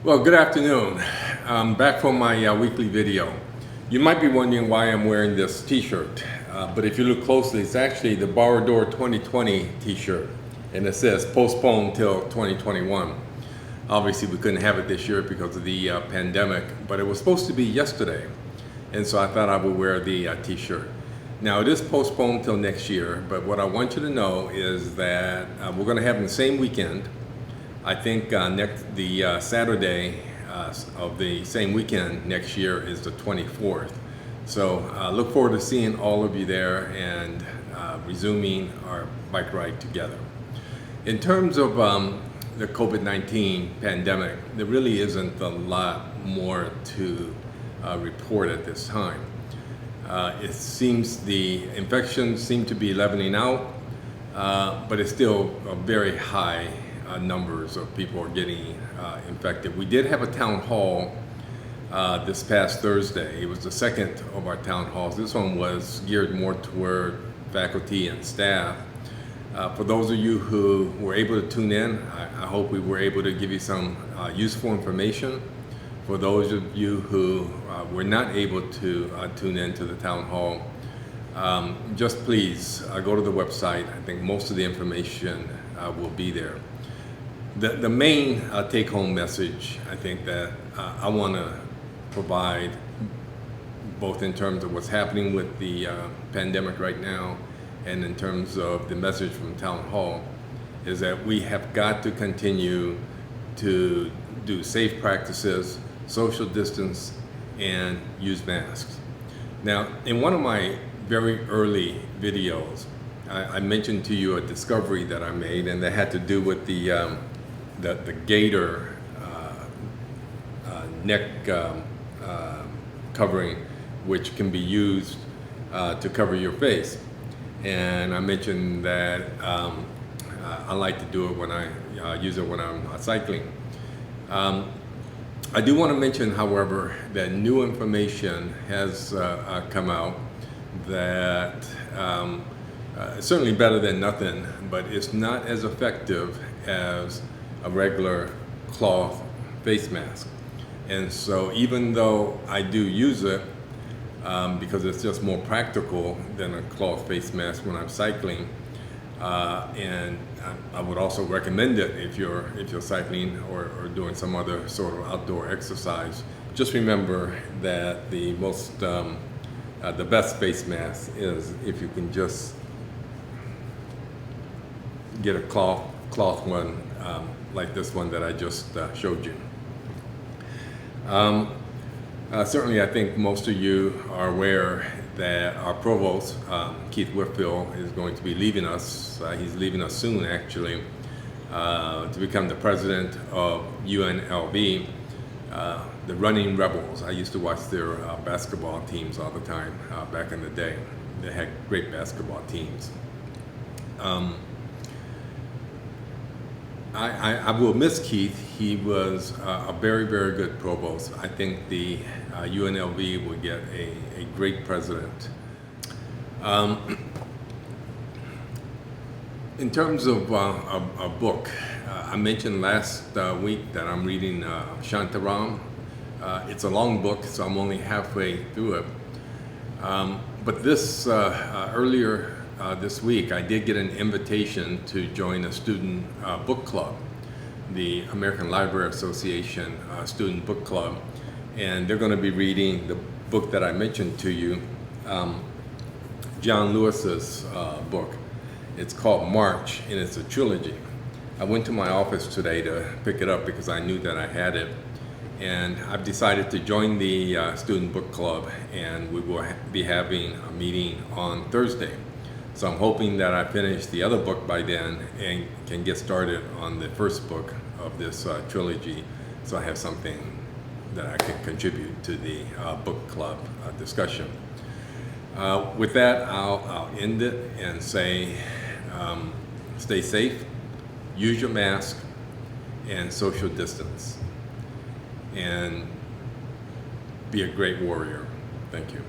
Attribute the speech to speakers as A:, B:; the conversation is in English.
A: Well, good afternoon. I'm back for my weekly video. You might be wondering why I'm wearing this t-shirt, but if you look closely, it's actually the Borrowdor 2020 t-shirt, and it says postponed till 2021. Obviously, we couldn't have it this year because of the pandemic, but it was supposed to be yesterday, and so I thought I would wear the t-shirt. Now, it is postponed till next year, but what I want you to know is that we're going to have the same weekend. I think the Saturday of the same weekend next year is the 24th. So look forward to seeing all of you there and resuming our bike ride together. In terms of the COVID-19 pandemic, there really isn't a lot more to report at this time. It seems the infections seem to be leveling out, but it's still a very high numbers of people are getting infected. We did have a town hall this past Thursday. It was the second of our town halls. This one was geared more toward faculty and staff. For those of you who were able to tune in, I hope we were able to give you some useful information. For those of you who were not able to tune in to the town hall, just please go to the website. I think most of the information will be there. The main take-home message, I think, that I want to provide, both in terms of what's happening with the pandemic right now and in terms of the message from Town Hall, is that we have got to continue to do safe practices, social distance, and use masks. Now, in one of my very early videos, I mentioned to you a discovery that I made, and that had to do with the gaiter neck covering, which can be used to cover your face. And I mentioned that I like to do it when I use it when I'm cycling. I do want to mention, however, that new information has come out that it's certainly better than nothing, but it's not as effective as a regular cloth face mask. And so even though I do use it because it's just more practical than a cloth face mask when I'm cycling, and I would also recommend it if you're cycling or doing some other sort of outdoor exercise. Just remember that the best face mask is if you can just get a cloth one like this one that I just showed you. Certainly, I think most of you are aware that our provost, Keith Whitfield, is going to be leaving us. He's leaving us soon, actually, to become the president of UNLV, the Running Rebels. I used to watch their basketball teams all the time back in the day. They had great basketball teams. I will miss Keith. He was a very, very good provost. I think the UNLV will get a great president. In terms of a book, I mentioned last week that I'm reading Shantaram. It's a long book, so I'm only halfway through it. But this earlier this week, I did get an invitation to join a student book club, the American Library Association Student Book Club, and they're going to be reading the book that I mentioned to you, John Lewis's book. It's called March, and it's a trilogy. I went to my office today to pick it up because I knew that I had it, and I've decided to join the student book club, and we will be having a meeting on Thursday. So I'm hoping that I finish the other book by then and can get started on the first book of this trilogy, so I have something that I can contribute to the book club discussion. With that, I'll end it and say stay safe, use your mask, and social distance, and be a great warrior. Thank you.